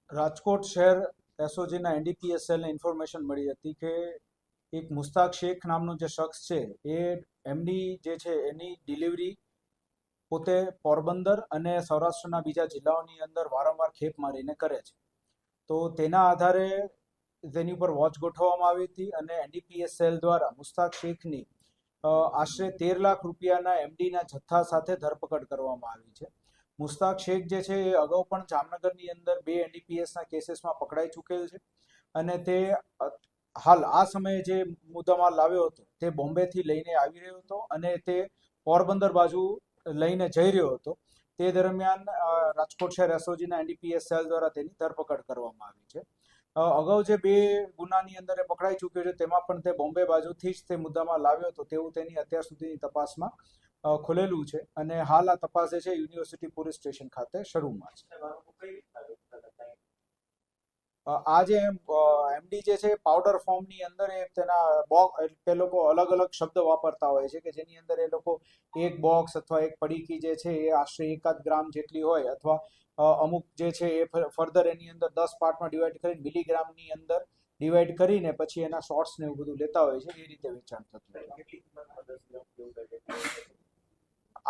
રાજકોટ શહેર એસઓજીના એનડીપીએસ સેલને ઇન્ફોર્મેશન મળી હતી કે એક મુસ્તાક શેખ નામનો જે શખ્સ છે એ એમની જે છે એની ડિલિવરી પોતે પોરબંદર અને સૌરાષ્ટ્રના બીજા જિલ્લાઓની અંદર વારંવાર ખેપ મારીને કરે છે. તો તેના આધારે તેની ઉપર વોચ ગોઠવવામાં આવી હતી અને એનડીપીએસ સેલ દ્વારા મુસ્તાક શેખની આશરે 13 લાખ રૂપિયાના એમડીના જથ્થા સાથે ધરપકડ કરવામાં આવી છે. મુસ્તાક શેખ જે છે એ અગાઉ પણ જામનગરની અંદર 2 એનડીપીએસના કેસીસમાં પકડાઈ ચૂકેલ છે અને તે હાલ આ સમયે જે મુદ્દામાલ લાવ્યો હતો તે બોમ્બેથી લઈને આવી રહ્યો હતો અને તે પોરબંદર બાજુ લઈને જઈ રહ્યો હતો. તે દરમિયાન રાજકોટ શહેર એસઓજીના એનડીપીએસ સેલ દ્વારા તેની ધરપકડ કરવામાં આવી છે. અગાઉ જે 2 ગુનાની અંદર એ પકડાઈ ચૂક્યો છે તેમાં પણ તે બોમ્બે બાજુથી જ તે મુદ્દામાં લાવ્યો હતો તેવું તેની અત્યાર સુધીની તપાસમાં ખુલેલું છે અને હાલ આ તપાસ જે છે યુનિવર્સિટી પોલીસ સ્ટેશન ખાતે શરૂમાં છે. આ જે એમડી જે છે પાવડર ફોર્મની અંદર એ તેના એ લોકો અલગ અલગ શબ્દ વાપરતા હોય છે કે જેની અંદર એ લોકો એક બોક્સ અથવા એક પડીકી જે છે એ આશરે 1 ગ્રામ જેટલી હોય અથવા અમુક જે છે એ ફર્ધર એની અંદર 10 પાર્ટમાં ડિવાઈડ કરીને મિલીગ્રામની અંદર ડિવાઈડ કરીને પછી એના શોર્ટ્સ ને એવું બધું લેતા હોય છે એ રીતે વેચાણ થતું હોય.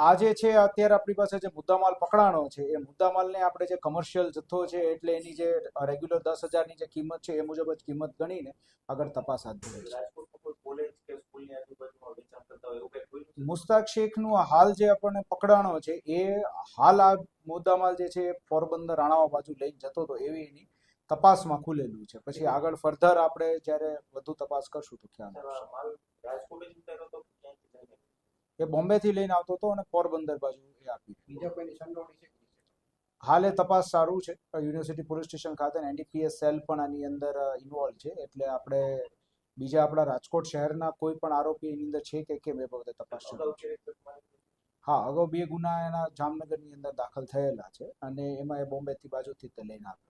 આ જે છે અત્યારે આપણી પાસે જે મુદ્દામાલ પકડાણો છે એ મુદ્દામાલને આપણે જે કમર્શિયલ જથ્થો છે એટલે એની જે રેગ્યુલર 10,000ની જે કિંમત છે એ મુજબ જ કિંમત ગણીને આગળ તપાસ હાથ ધરી છે. મુસ્તાક શેખનું હાલ જે આપણને પકડાણો છે એ હાલ આ મુદ્દામાલ જે છે એ પોરબંદર રાણાવા બાજુ લઈને જતો હતો એવી એની તપાસમાં ખુલેલું છે. પછી આગળ ફર્ધર આપણે જ્યારે વધુ તપાસ કરશું તો ખ્યાલ આવશે. એ બોમ્બેથી લઈને આવતો હતો અને પોરબંદર બાજુ એ આપી. બીજા કોઈની સંડોવણી છે? હાલ એ તપાસ સારું છે. યુનિવર્સિટી પોલીસ સ્ટેશન ખાતે એનડીપીએસ સેલ પણ આની અંદર ઇન્વોલ્વ છે એટલે આપણે બીજા આપણા રાજકોટ શહેરના કોઈ પણ આરોપી એની અંદર છે કે કેમ એ બાબતે તપાસ શરૂ છે. હા, અગાઉ 2 ગુના એના જામનગરની અંદર દાખલ થયેલા છે અને એમાં એ બોમ્બેથી બાજુથી તે લઈને આવ્યો.